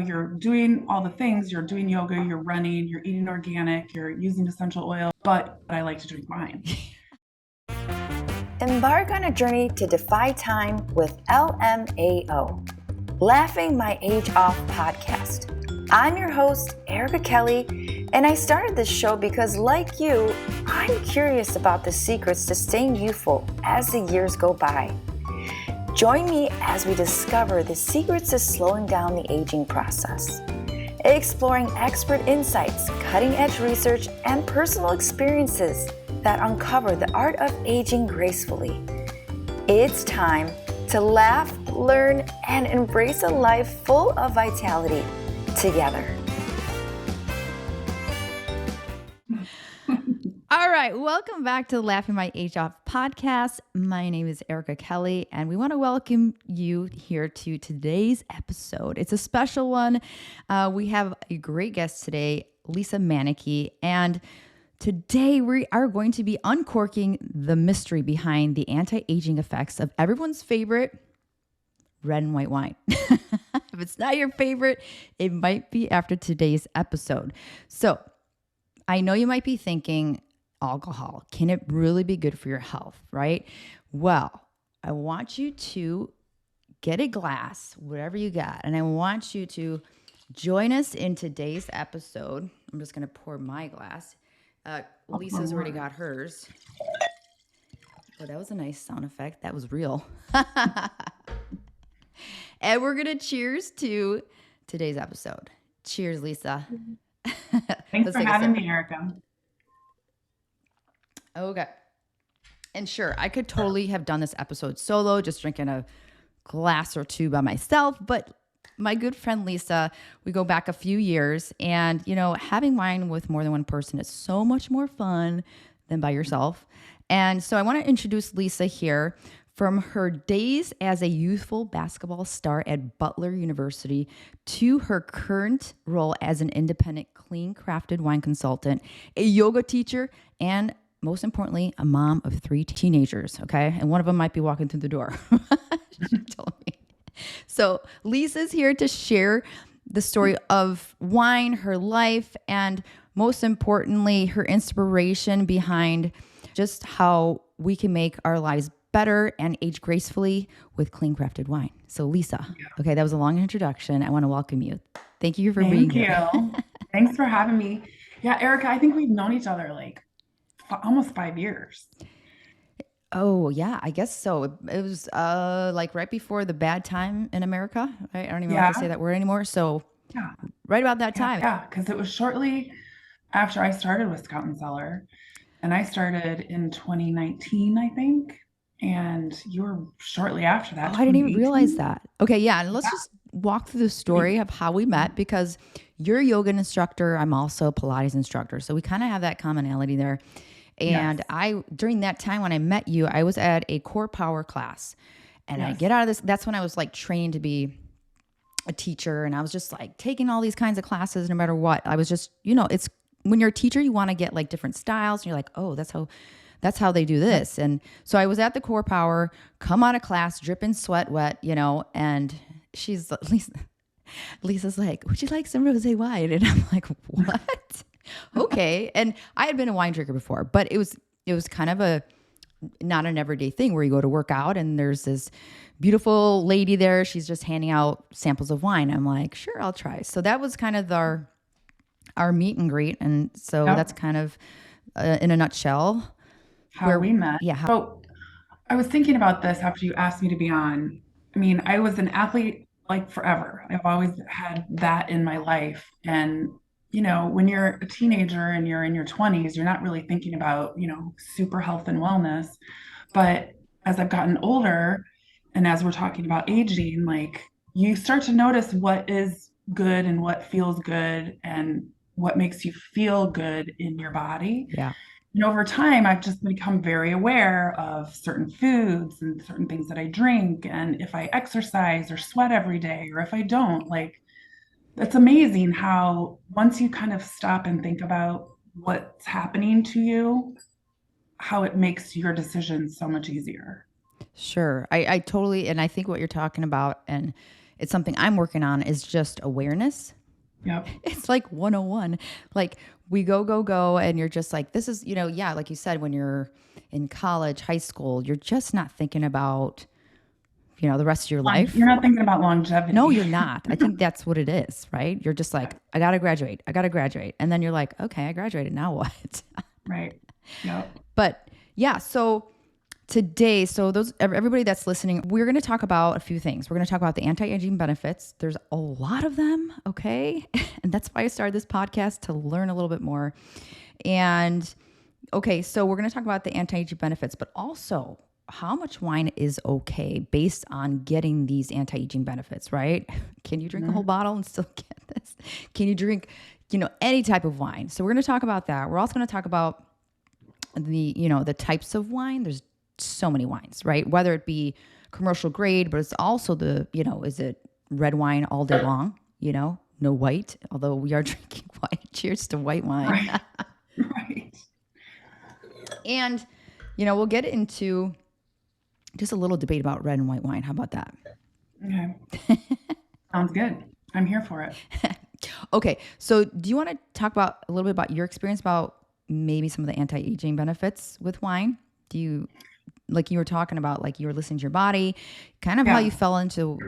You're doing all the things, you're doing yoga, you're running, you're eating organic, you're using essential oil, but I like to drink wine. Embark on a journey to defy time with LMAO, Laughing My Age Off podcast. I'm your host, Erica Kelly, and I started this show because, like you, I'm curious about the secrets to staying youthful as the years go by. Join me as we discover the secrets to slowing down the aging process, exploring expert insights, cutting-edge research, and personal experiences that uncover the art of aging gracefully. It's time to laugh, learn, and embrace a life full of vitality together. All right, welcome back to the Laughing My Age Off podcast. My name is Erica Kelly, and we want to welcome you here to today's episode. It's a special one. We have a great guest today, Lisa Manecke, and today we are going to be uncorking the mystery behind the anti-aging effects of everyone's favorite red and white wine. If it's not your favorite, it might be after today's episode. So I know you might be thinking, alcohol, can it really be good for your health, right? Well, I want you to get a glass, whatever you got, and I want you to join us in today's episode. I'm just going to pour my glass. Lisa's already got hers. Oh, that was a nice sound effect. That was real. And we're going to cheers to today's episode. Cheers, Lisa. Thanks for having me, Erica. Okay. And sure, I could totally have done this episode solo, just drinking a glass or two by myself. But my good friend Lisa, we go back a few years, and having wine with more than one person is so much more fun than by yourself. And so I want to introduce Lisa here. From her days as a youthful basketball star at Butler University to her current role as an independent, clean-crafted wine consultant, a yoga teacher, and most importantly, a mom of 3 teenagers, okay? And one of them might be walking through the door. She told me. So Lisa's here to share the story of wine, her life, and most importantly, her inspiration behind just how we can make our lives better and age gracefully with clean crafted wine. So Lisa, okay, that was a long introduction. I want to welcome you. Thank you for being here. Thank you. Thanks for having me. Yeah, Erica, I think we've known each other like almost 5 years. Oh yeah, I guess so. It was like right before the bad time in America. Right? I don't even have to say that word anymore. So right about that time. Yeah, because it was shortly after I started with Scout and Cellar, and I started in 2019, I think. And you were shortly after that. Oh, I didn't even realize that. Okay, yeah. And let's just walk through the story of how we met, because you're a yoga instructor. I'm also a Pilates instructor. So we kind of have that commonality there. And during that time when I met you, I was at a core power class. And I get out of this. That's when I was like trained to be a teacher. And I was just like taking all these kinds of classes no matter what. I was just, it's when you're a teacher, you want to get like different styles. And you're like, oh, that's how they do this. And so I was at the core power, come out of class, dripping sweat wet, and Lisa's like, would you like some rosé wine? And I'm like, what? Okay. And I had been a wine drinker before, but it was kind of not an everyday thing where you go to work out and there's this beautiful lady there. She's just handing out samples of wine. I'm like, sure, I'll try. So that was kind of our meet and greet. And so that's kind of in a nutshell how we met. Yeah. So I was thinking about this after you asked me to be on. I mean, I was an athlete like forever. I've always had that in my life. And, when you're a teenager and you're in your 20s, you're not really thinking about, super health and wellness. But as I've gotten older and as we're talking about aging, like you start to notice what is good and what feels good and what makes you feel good in your body. Yeah. And over time, I've just become very aware of certain foods and certain things that I drink. And if I exercise or sweat every day, or if I don't, like, it's amazing how once you kind of stop and think about what's happening to you, how it makes your decisions so much easier. Sure. I totally, and I think what you're talking about, and it's something I'm working on, is just awareness. Yep. It's like 101. Like we go, and you're just like, this is, yeah, like you said, when you're in college, high school, you're just not thinking about, the rest of your life. You're not thinking about longevity. No, you're not. I think that's what it is, right? You're just like, I got to graduate. I got to graduate. And then you're like, okay, I graduated. Now what? Right. Yep. But yeah, so today, everybody that's listening, we're going to talk about a few things. We're going to talk about the anti-aging benefits. There's a lot of them, okay? And that's why I started this podcast, to learn a little bit more. And okay, so we're going to talk about the anti-aging benefits, but also how much wine is okay based on getting these anti-aging benefits, right? Can you drink a whole bottle and still get this? Can you drink, any type of wine? So we're going to talk about that. We're also going to talk about the types of wine. There's so many wines, right? Whether it be commercial grade, but it's also is it red wine all day long? No white, although we are drinking white. Cheers to white wine. Right. Right. And, we'll get into just a little debate about red and white wine. How about that? Okay. Sounds good. I'm here for it. Okay. So do you want to talk about a little bit about your experience about maybe some of the anti-aging benefits with wine? Do you, like you were talking about, like you were listening to your body, kind of how you fell into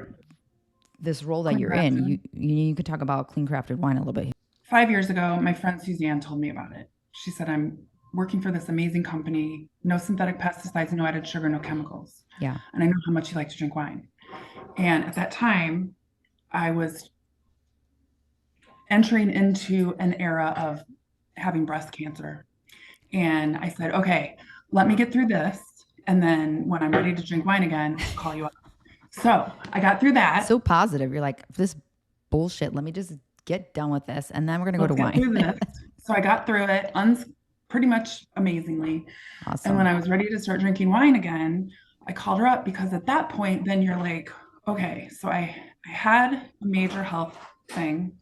this role that you're in. You could talk about clean crafted wine a little bit. 5 years ago, my friend Suzanne told me about it. She said, I'm working for this amazing company, no synthetic pesticides, no added sugar, no chemicals. Yeah. And I know how much you like to drink wine. And at that time, I was entering into an era of having breast cancer. And I said, okay, let me get through this. And then when I'm ready to drink wine again, I'll call you up. So I got through that. So positive. You're like, this bullshit, let me just get done with this. And then we're going to go to wine. So I got through it pretty much amazingly. Awesome. And when I was ready to start drinking wine again, I called her up, because at that point, then you're like, okay, so I had a major health thing,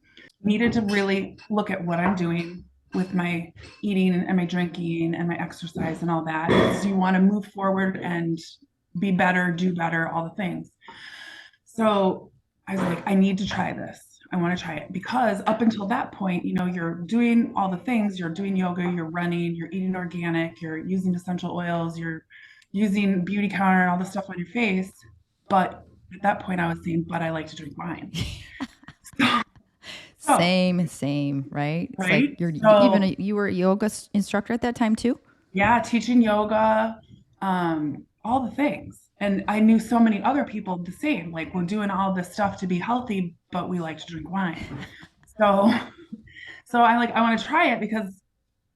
needed to really look at what I'm doing with my eating and my drinking and my exercise and all that. So you want to move forward and be better, do better, all the things. So I was like, I need to try this. I want to try it, because up until that point, you're doing all the things, you're doing yoga, you're running, you're eating organic, you're using essential oils, you're using beauty counter and all the stuff on your face. But at that point I was saying, but I like to drink wine. Same, right? It's right? Like you were a yoga instructor at that time too? Yeah, teaching yoga, all the things. And I knew so many other people the same, like we're doing all this stuff to be healthy, but we like to drink wine. So I want to try it because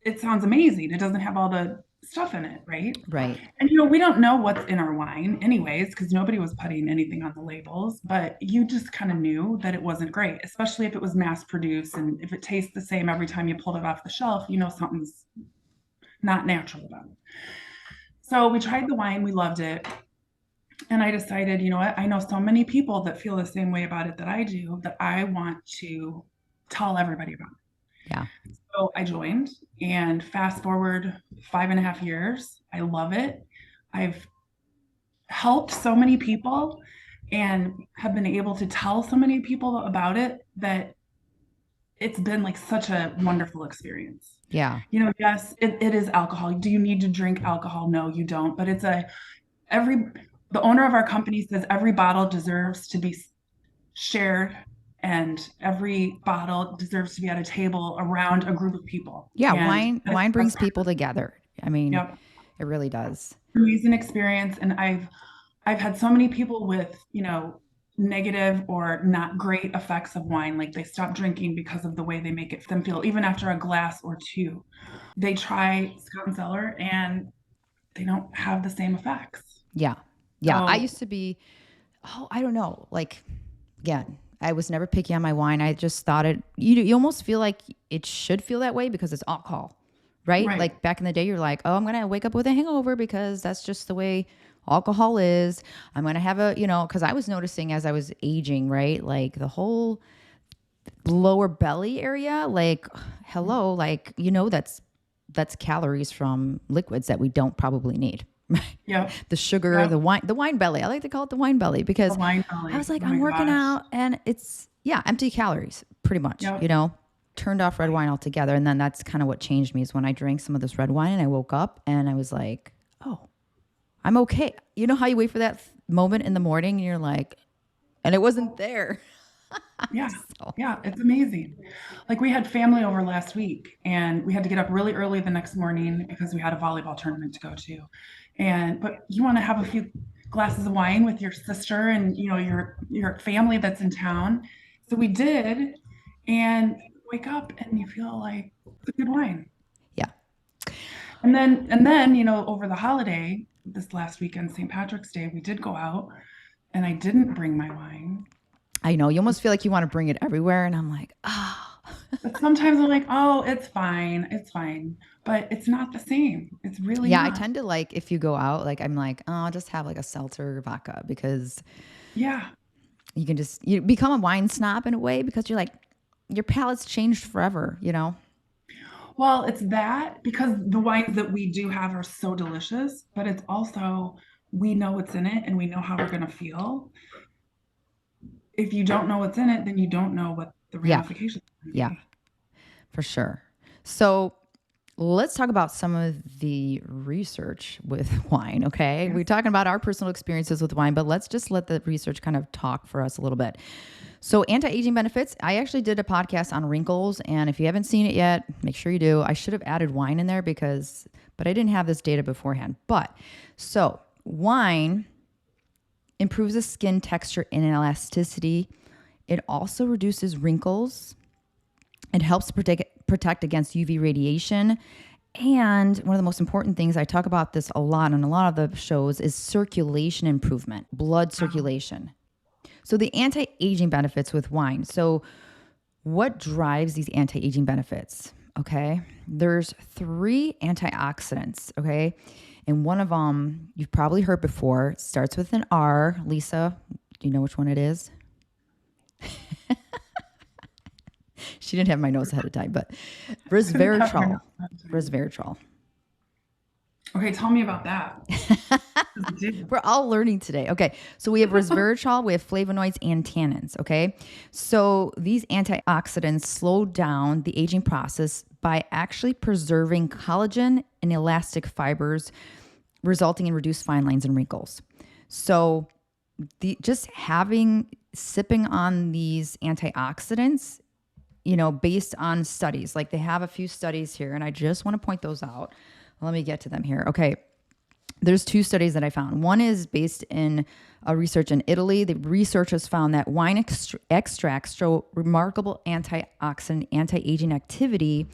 it sounds amazing. It doesn't have all the stuff in it, right? Right. And we don't know what's in our wine anyways, because nobody was putting anything on the labels, but you just kind of knew that it wasn't great, especially if it was mass produced, and if it tastes the same every time you pulled it off the shelf, something's not natural about it. So we tried the wine, we loved it. And I decided, you know what, I know so many people that feel the same way about it that I do, that I want to tell everybody about it. Yeah. So I joined, and fast forward 5.5 years, I love it. I've helped so many people and have been able to tell so many people about it, that it's been like such a wonderful experience. Yeah. Yes, it is alcohol. Do you need to drink alcohol? No, you don't. But the owner of our company says every bottle deserves to be shared, and every bottle deserves to be at a table around a group of people. Yeah, wine brings people together. I mean, yep. It really does. Amazing experience. And I've had so many people with, negative or not great effects of wine. Like they stop drinking because of the way they make them feel, even after a glass or two. They try Scott and Cellar and they don't have the same effects. Yeah. Yeah. I used to be, I don't know. Like, again, I was never picky on my wine. I just thought you almost feel like it should feel that way because it's alcohol, right? Like back in the day, you're like, oh, I'm going to wake up with a hangover because that's just the way alcohol is. I'm going to have because I was noticing as I was aging, right? Like the whole lower belly area, like, hello, like, that's calories from liquids that we don't probably need. Yep. The sugar, Yep. the wine belly. I like to call it the wine belly The because wine I belly. was like, Oh I'm my working gosh. out and it's, yeah, empty calories pretty much, Yep. turned off red wine altogether. And then that's kind of what changed me is when I drank some of this red wine and I woke up and I was like, oh, I'm okay. You know how you wait for that moment in the morning and you're like, and it wasn't there. Yeah. So, Yeah. It's amazing. Like we had family over last week and we had to get up really early the next morning because we had a volleyball tournament to go to. But you want to have a few glasses of wine with your sister and your family that's in town. So we did and wake up and you feel like it's a good wine. yeah, And then over the holiday, this last weekend, St. Patrick's Day, we did go out and I didn't bring my wine. I know you almost feel like you want to bring it everywhere. And I'm like, oh, But sometimes I'm like, oh, it's fine. It's fine. But it's not the same. It's really yeah, I not. tend to like, if you go out, like, I'm like, oh, I'll just have like a seltzer vodka because Yeah. you become a wine snob in a way because you're like, your palate's changed forever. Well, it's that because the wines that we do have are so delicious, but it's also we know what's in it and we know how we're going to feel. If you don't know what's in it, then you don't know what the Yeah, ramifications are going to yeah, be. for sure. So let's talk about some of the research with wine. Okay. Yes. We're talking about our personal experiences with wine, but let's just let the research kind of talk for us a little bit. So, anti-aging benefits. I actually did a podcast on wrinkles, and if you haven't seen it yet, make sure you do. I should have added wine in there but I didn't have this data beforehand. So wine improves the skin texture and elasticity. It also reduces wrinkles. It helps protect against UV radiation. And one of the most important things, I talk about this a lot on a lot of the shows, is circulation improvement, blood circulation. So the anti-aging benefits with wine. So what drives these anti-aging benefits? Okay. There's 3 antioxidants. Okay. And one of them you've probably heard before. It starts with an R. Lisa, do you know which one it is? She didn't have my notes ahead of time, but resveratrol. Resveratrol. Okay, tell me about that. We're all learning today. Okay. So we have resveratrol, we have flavonoids and tannins. Okay. So these antioxidants slow down the aging process by actually preserving collagen and elastic fibers, resulting in reduced fine lines and wrinkles. So just sipping on these antioxidants, based on studies, like they have a few studies here, and I just want to point those out. Let me get to them here. Okay. There's 2 studies that I found. One is based in a research in Italy. The researchers found that wine extracts show remarkable antioxidant, anti-aging activity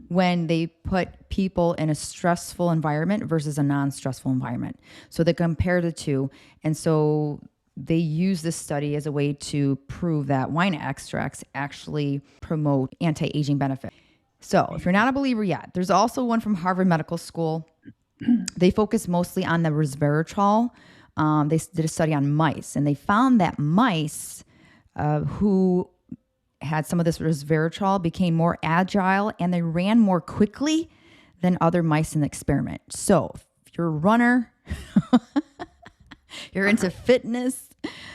when they put people in a stressful environment versus a non-stressful environment. So they compare the 2. And so they use this study as a way to prove that wine extracts actually promote anti-aging benefit. So if you're not a believer yet, there's also one from Harvard Medical School. They focus mostly on the resveratrol. They did a study on mice, and they found that mice who had some of this resveratrol became more agile and they ran more quickly than other mice in the experiment. So if you're a runner, you're into fitness,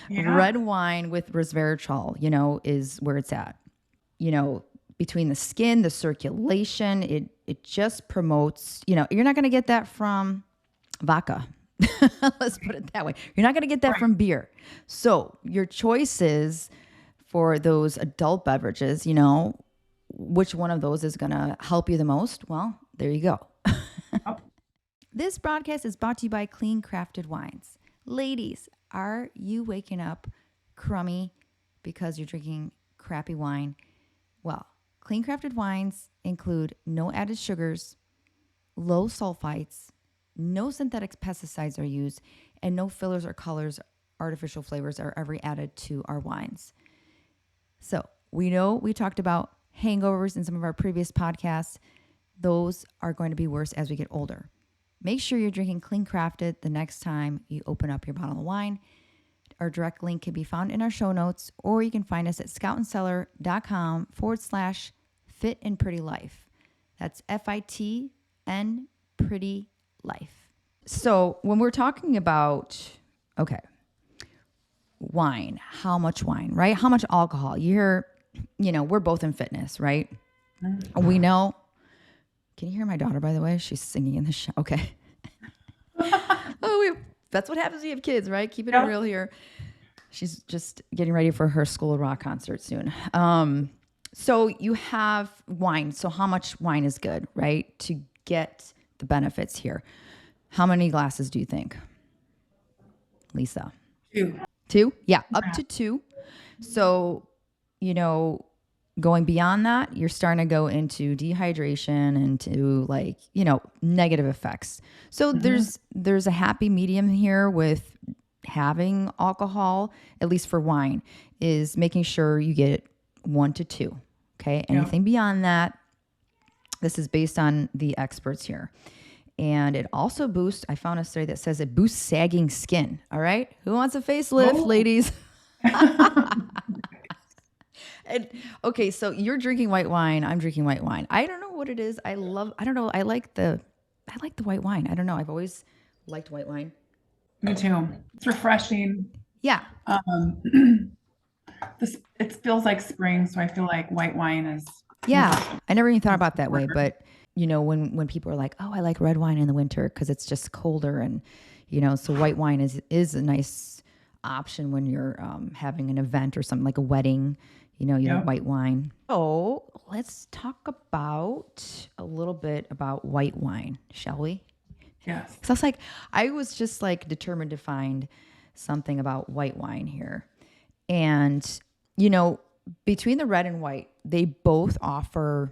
Yeah. red wine with resveratrol, is where it's at. Between the skin, the circulation, it just promotes, you're not going to get that from vodka. Let's put it that way. You're not going to get that from beer. So your choices for those adult beverages, which one of those is going to help you the most? Well, there you go. This broadcast is brought to you by Clean Crafted Wines. Ladies, are you waking up crummy because you're drinking crappy wine? Well, Clean Crafted Wines include no added sugars, low sulfites, no synthetic pesticides are used, and no fillers or colors, artificial flavors are ever added to our wines. So we know we talked about hangovers in some of our previous podcasts. Those are going to be worse as we get older. Make sure you're drinking Clean Crafted the next time you open up your bottle of wine. Our direct link can be found in our show notes, or you can find us at scoutandcellar.com/fit and pretty life. That's FITN Pretty Life. So when we're talking about, okay, wine, how much wine, right? How much alcohol? We're both in fitness, right? We know. Can you hear my daughter, by the way? She's singing in the show. Okay. That's what happens when you have kids, right? Keeping it Yep. real here. She's just getting ready for her School of Rock concert soon. So you have wine. So how much wine is good, right? To get the benefits here. How many glasses do you think, Lisa? Two. Two? Yeah, up Yeah. to two. So, you know, going beyond that, you're starting to go into dehydration and to negative effects. So Hmm. there's a happy medium here with having alcohol, at least for wine, is making sure you get one to two. Okay. Yep. Anything beyond that, this is based on the experts here. And it also boosts, I found a study that says it boosts sagging skin. All right. Who wants a facelift, Oh. ladies? And, okay, so you're drinking white wine. I'm drinking white wine. I don't know what it is. I don't know. I like the white wine. I don't know. I've always liked white wine. Me too. It's refreshing. Yeah. Um, this it feels like spring, so I feel like white wine is Yeah. consistent. I never even thought about that way. But, when people are like, oh, I like red wine in the winter because it's just colder. And, so white wine is a nice option when you're having an event or something like a wedding. You have Yep. white wine. So let's talk about a little bit about white wine, shall we? Yes. So I was just like determined to find something about white wine here. And, you know, between the red and white, they both offer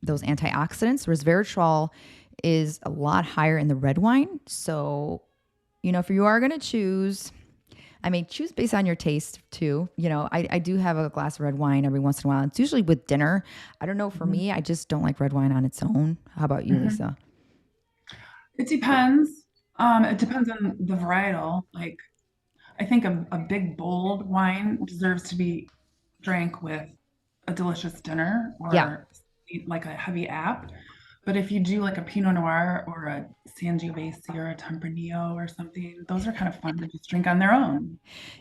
those antioxidants. Resveratrol is a lot higher in the red wine. So, if you are going to choose, I mean, choose based on your taste too. I do have a glass of red wine every once in a while. It's usually with dinner. I don't know. For Mhm. me, I just don't like red wine on its own. How about you, Mhm. Lisa? It depends. It depends on the varietal. Like, I think a big bold wine deserves to be drank with a delicious dinner Yeah. or like a heavy app. But if you do like a Pinot Noir or a Sangiovese or a Tempranillo or something, those are kind of fun to just drink on their own.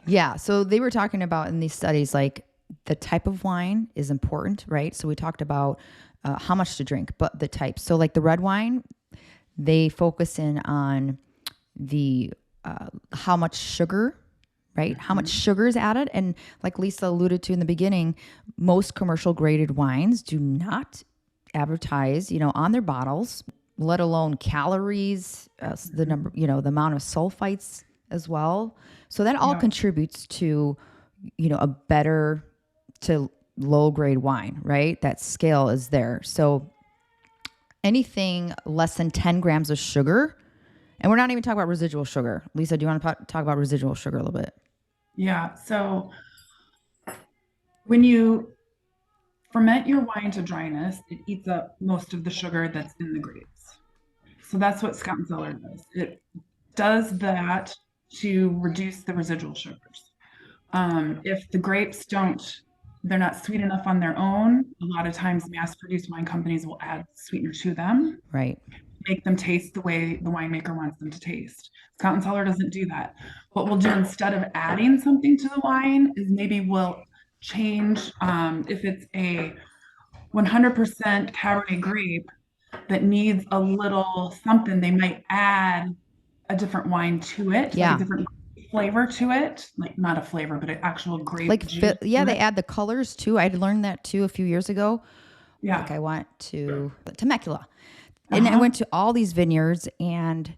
Yeah. So they were talking about in these studies, like the type of wine is important, right? So we talked about how much to drink, but the type. So, like the red wine, they focus in on the how much sugar, right? How much Mhm. sugar is added. And like Lisa alluded to in the beginning, most commercial graded wines do not advertise, on their bottles, let alone calories, the number, Mhm. the amount of sulfites as well. So that all Yeah. contributes to, a better to low grade wine, right? That scale is there. So anything less than 10 grams of sugar, and we're not even talking about residual sugar. Lisa, do you want to talk about residual sugar a little bit? Yeah. So when you ferment your wine to dryness, it eats up most of the sugar that's in the grapes. So that's what Scott and Cellar does. It does that to reduce the residual sugars. If the grapes don't, they're not sweet enough on their own, a lot of times mass produced wine companies will add sweetener to them, Right. make them taste the way the winemaker wants them to taste. Scott and Cellar doesn't do that. What we'll do instead of adding something to the wine is maybe we'll change, if it's a 100% Cabernet grape that needs a little something, they might add a different wine to it, like a Yeah. different flavor to it, like not a flavor, but an actual grape Like, juice yeah, to they it. add the colors too. I learned that too a few years ago. Like, Yeah. I went to Temecula and I Uh-huh. went to all these vineyards, and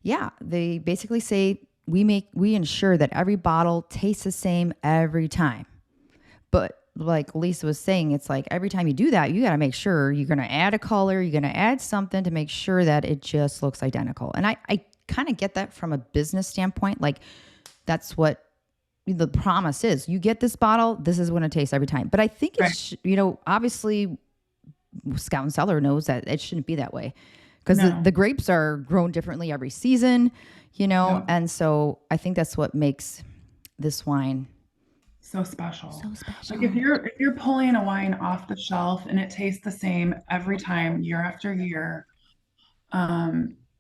yeah, they basically say we ensure that every bottle tastes the same every time. But like Lisa was saying, it's like every time you do that, you got to make sure you're going to add a color, you're going to add something to make sure that it just looks identical. And I kind of get that from a business standpoint. Like, that's what the promise is. You get this bottle, this is when it tastes every time. But I think Right. it's, obviously Scout and Cellar knows that it shouldn't be that way because the No. grapes are grown differently every season, Yep. and so I think that's what makes this wine So special. so Like special. if you're pulling a wine off the shelf and it tastes the same every time, year after year,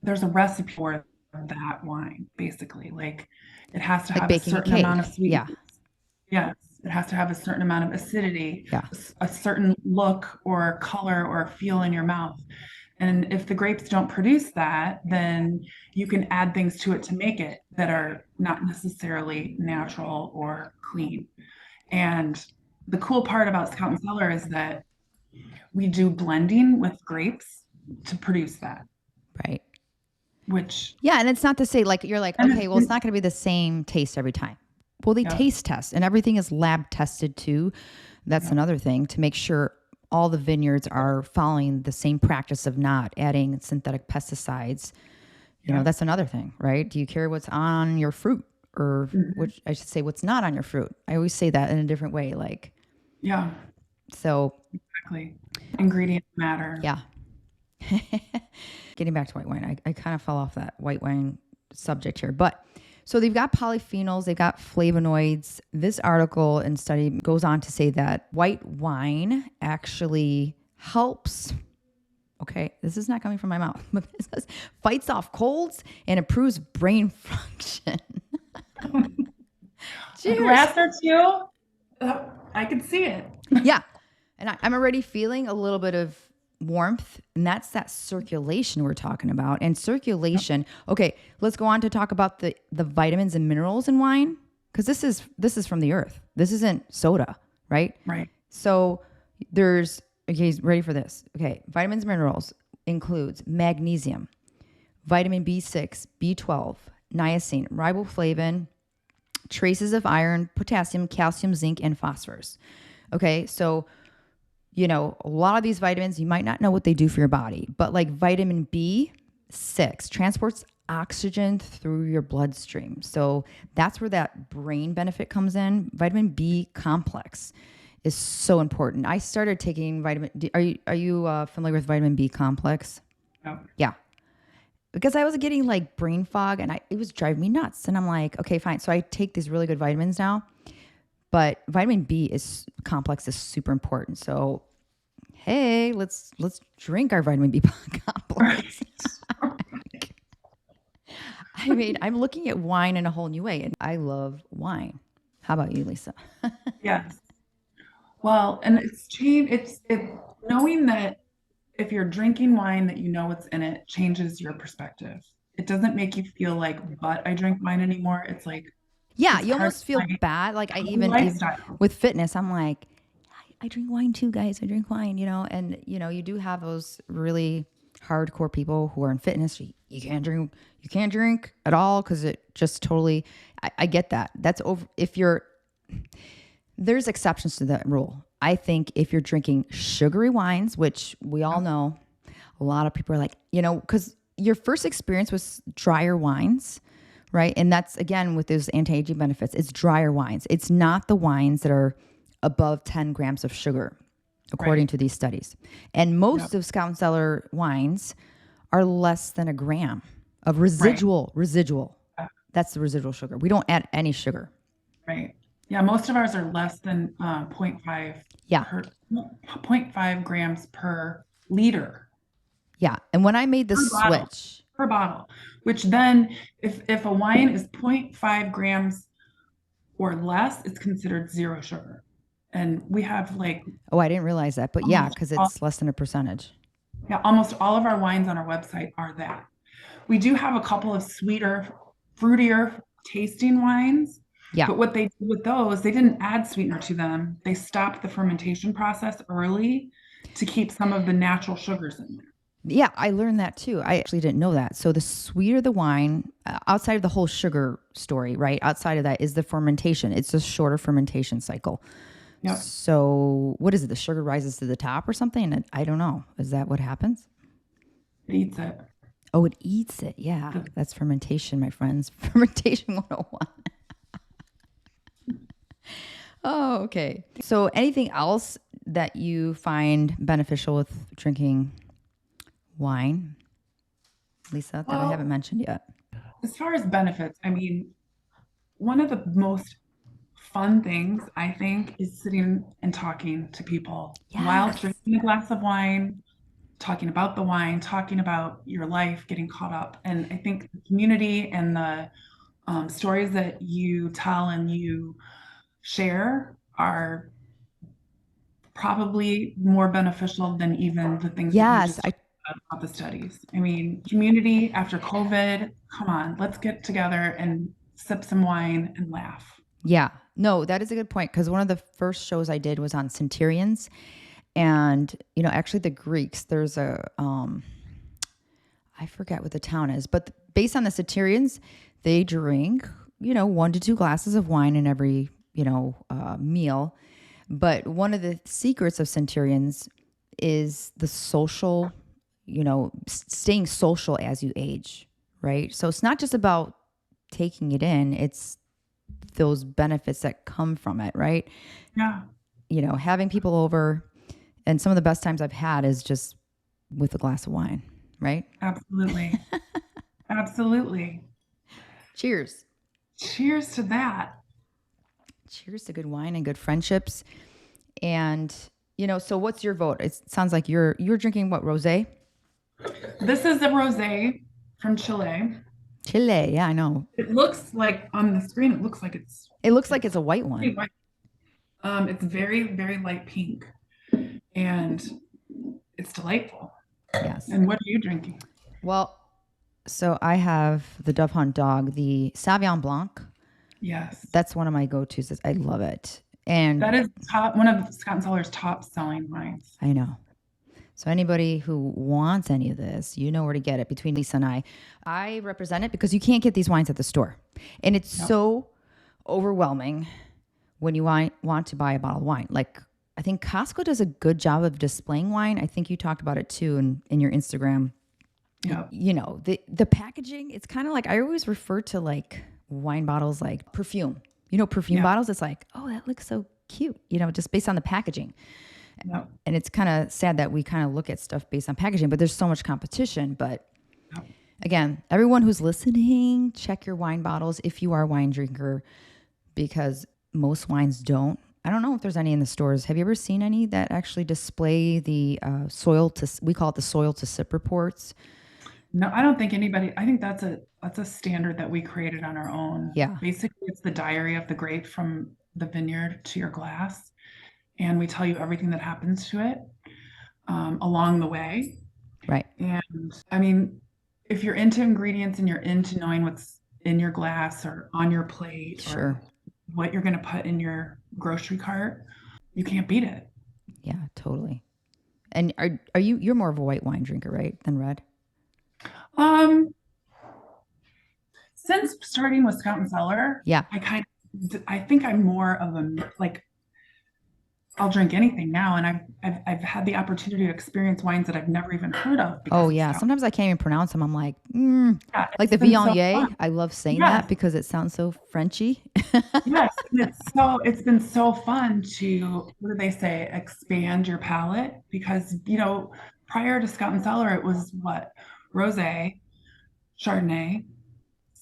there's a recipe for it. that wine, basically. Like it has to Like have a baking a certain amount of cake. Yeah. sweetness. Yes, it has to have a certain amount of acidity, Yeah. a certain look or color or feel in your mouth. And if the grapes don't produce that, then you can add things to it to make it that are not necessarily natural or clean. And the cool part about Scout and Cellar is that we do blending with grapes to produce that, Right. which Yeah. And it's not to say like, you're like, and okay, well, it's not going to be the same taste every time. Well, they yeah, taste test and everything is lab tested too. That's yeah, another thing to make sure all the vineyards are following the same practice of not adding synthetic pesticides. You know, yeah. that's another thing, right? Do you care what's on your fruit or Mhm. which I should say what's not on your fruit? I always say that in a different way. Like, Yeah, so exactly. Ingredients matter. yeah. Getting back to white wine, I kind of fell off that white wine subject here. But so they've got polyphenols, they've got flavonoids. This article and study goes on to say that white wine actually helps. Okay, this is not coming from my mouth, but it says fights off colds and improves brain function. A Cheers. glass or two, I could see it. Yeah. And I'm already feeling a little bit of warmth, and that's that circulation we're talking about. And circulation, okay, let's go on to talk about the vitamins and minerals in wine because this is from the earth. This isn't soda, right? Right. So there's okay, ready for this. Okay, vitamins and minerals includes magnesium, vitamin B6, B12, niacin, riboflavin, traces of iron, potassium, calcium, zinc, and phosphorus. Okay, so a lot of these vitamins, you might not know what they do for your body, but like vitamin B6 transports oxygen through your bloodstream. So that's where that brain benefit comes in. Vitamin B complex is so important. I started taking vitamin D. Are you familiar with vitamin B complex? Yeah. Yeah. Because I was getting like brain fog and it was driving me nuts. And I'm like, okay, fine. So I take these really good vitamins now. But vitamin B is complex is super important. So hey, let's drink our vitamin B complex. I mean, I'm looking at wine in a whole new way, and I love wine. How about you, Lisa? Yes. Well, and it's change. It's knowing that if you're drinking wine that you know what's in it changes your perspective. It doesn't make you feel like, but I drink wine anymore. It's like Yeah, it's you part of almost feel my bad. Like I even lifestyle. with fitness, I'm like, I drink wine too, guys. I drink wine, and you do have those really hardcore people who are in fitness. You can't drink at all because it just totally. I get that. That's over. If you're there's exceptions to that rule. I think if you're drinking sugary wines, which we all know, a lot of people are like, because your first experience was drier wines, right? And that's again with those anti-aging benefits. It's drier wines. It's not the wines that are above 10 grams of sugar, according Right. to these studies. And Yep. most of Scout and Cellar wines are less than a gram of Right. residual. That's the residual sugar. We don't add any sugar. Right. Yeah, most of ours are less than zero point 0.5 Yeah. per zero point 0.5 grams per liter Yeah. And when I made the per bottle, switch, per bottle, which then if a wine is zero point 0.5 grams or less, it's considered zero sugar. And we have like oh, I didn't realize that. But yeah, almost because all, it's less than a percentage. yeah, almost all of our wines on our website are that. We do have a couple of sweeter, fruitier tasting wines, Yeah. but what they did with those, they didn't add sweetener to them. They stopped the fermentation process early to keep some of the natural sugars in there. Yeah, I learned that too. I actually didn't know that. So the sweeter the wine, outside of the whole sugar story, right? Outside of that is the fermentation. It's a shorter fermentation cycle. Yep, So what is it? The sugar rises to the top or something? And I don't know. Is that what happens? it eats it. Oh, it eats it. Yeah, that's fermentation, my friends. Fermentation 101. Oh, okay. So anything else that you find beneficial with drinking wine, Lisa, that I Well, haven't mentioned yet? as far as benefits, I mean, one of the most fun things I think is sitting and talking to people while Yes. drinking a glass of wine, talking about the wine, talking about your life, getting caught up. And I think the community and the stories that you tell and you share are probably more beneficial than even the things that you Yes, just talked about the studies. I mean, community after COVID, come on, let's get together and sip some wine and laugh. yeah. No, that is a good point because one of the first shows I did was on centurions, and actually the Greeks. There's a I forget what the town is, but based on the centurions, they drink 1 to 2 glasses of wine in every meal. But one of the secrets of centurions is the social, staying social as you age, right? So it's not just about taking it in, it's those benefits that come from it, right? Yeah, Having people over, and some of the best times I've had is just with a glass of wine, right? absolutely. Absolutely. Cheers. Cheers to that. Cheers to good wine and good friendships. And so what's your vote? It sounds like you're drinking what, rosé? This is a rosé from Chile. Chile, yeah, I know. It looks like on the screen, it looks like It looks like it's it's a white pretty one. white. It's very, very light pink and it's delightful. Yes. And what are you drinking? Well, so I have the Dove Hunt Dog, the Sauvignon Blanc. Yes. That's one of my go-tos. I love it. And That is one of Scott and Seller's top selling wines. I know. So anybody who wants any of this, you know where to get it. Between Lisa and I represent it because you can't get these wines at the store. And it's so overwhelming when you want to buy a bottle of wine. Like, I think Costco does a good job of displaying wine. I think you talked about it too in your Instagram. Yeah. The packaging, it's kind of like, I always refer to like wine bottles like perfume. Perfume bottles, it's like, oh, that looks so cute, just based on the packaging. Yep. And it's kind of sad that we kind of look at stuff based on packaging, but there's so much competition. But again, everyone who's listening, check your wine bottles if you are a wine drinker, because most wines don't. I don't know if there's any in the stores. Have you ever seen any that actually display the we call it the soil to sip reports? No, I don't think anybody, I think that's a standard that we created on our own. Yeah. Basically, it's the diary of the grape from the vineyard to your glass. And we tell you everything that happens to it along the way. Right. And I mean, if you're into ingredients and you're into knowing what's in your glass or on your plate Sure. or what you're going to put in your grocery cart, you can't beat it. Yeah, totally. And you're more of a white wine drinker, right, than red? Since starting with Scout and Cellar, Yeah. I think I'm more of a like I'll drink anything now, and I've had the opportunity to experience wines that I've never even heard of. Oh Of yeah, Scout. sometimes I can't even pronounce them. I'm like, Yeah, like the it's been so Viognier. fun. I love saying Yes, that because it sounds so Frenchy. yes, and it's been so fun to, what do they say, expand your palate, because prior to Scout and Cellar it was what, rosé, Chardonnay,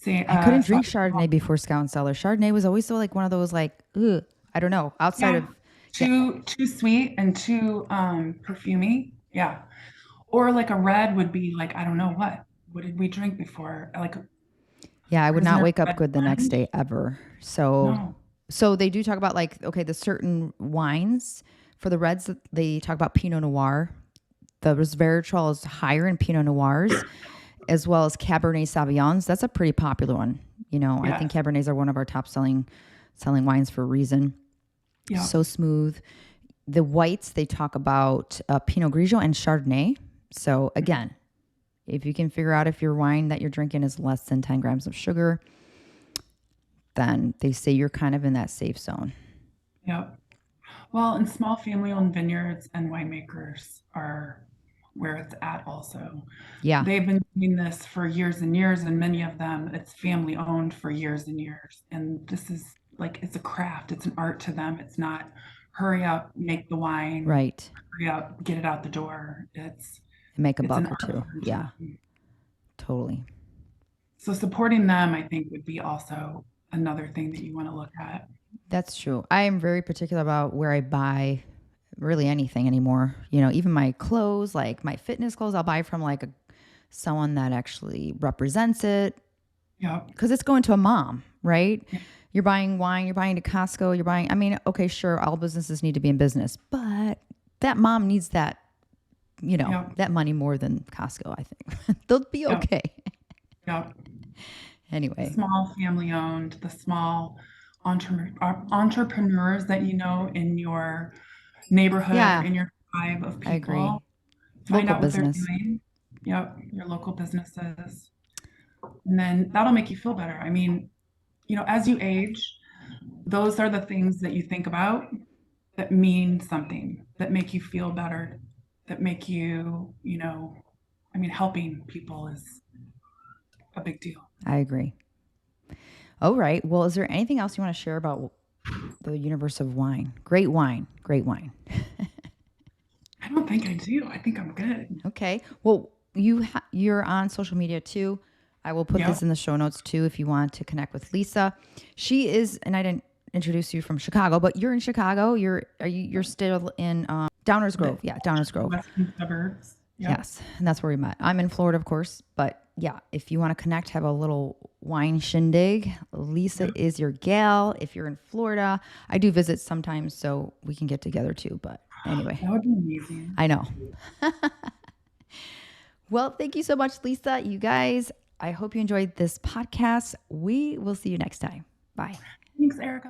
I couldn't drink Sauvignon. Chardonnay before Scout and Cellar. Chardonnay was always so like one of those like, ugh, I don't know, outside Yeah, of yeah, too sweet and too perfumey. Yeah, or like a red would be like, I don't know what did we drink before, like yeah, I would not prisoner wake up red good the next blend. day ever. So No. so they do talk about like, okay, the certain wines for the reds. They talk about Pinot Noir. The resveratrol is higher in Pinot Noirs, as well as Cabernet Sauvignons. That's a pretty popular one. I Yes. think Cabernets are one of our top selling wines for a reason. Yeah. So smooth. The whites, they talk about Pinot Grigio and Chardonnay. So again, if you can figure out if your wine that you're drinking is less than 10 grams of sugar, then they say you're kind of in that safe zone. Yeah. Well, and small family-owned vineyards and winemakers are where it's at also. Yeah, They've been doing this for years and years, and many of them, it's family-owned for years and years. And this is like, it's a craft, it's an art to them. It's not hurry up, make the wine, right. hurry up, get it out the door. Make a It's an buck or art two. form to Yeah, them. totally. So supporting them, I think, would be also another thing that you want to look at. That's true. I am very particular about where I buy really anything anymore. You know, even my clothes, like my fitness clothes, I'll buy from like someone that actually represents it Yep. because it's going to a mom, right? Yep. You're buying wine, you're buying to Costco, you're buying, I mean, okay, sure, all businesses need to be in business, but that mom needs that, you know, Yep. that money more than Costco, I think. They'll be Yep. okay. Yep. The Anyway, small family owned, the small entrepreneurs that you know in your neighborhood or yeah, in your tribe of I agree. people. Find Local out what they're business. doing. Yep, your local businesses. And then that'll make you feel better. I mean, as you age, those are the things that you think about that mean something, that make you feel better, that make you, I mean, helping people is a big deal. I agree. All right. Well, is there anything else you want to share about the universe of wine? Great wine. Great wine. I don't think I do. I think I'm good. Okay. Well, you're on social media too. I will put this Yep. in the show notes too if you want to connect with Lisa. She is, and I didn't introduce you from Chicago, but you're in Chicago. You're still in Downers The, Grove. Yeah, Downers the Grove. western suburbs. Yep. Yes, and that's where we met. I'm in Florida, of course, but yeah, if you want to connect, have a little wine shindig, Lisa Yep. is your gal. If you're in Florida, I do visit sometimes, so we can get together too. But anyway, That would be amazing. I know. Well, thank you so much, Lisa. You guys, I hope you enjoyed this podcast. We will see you next time. Bye. Thanks, Erica.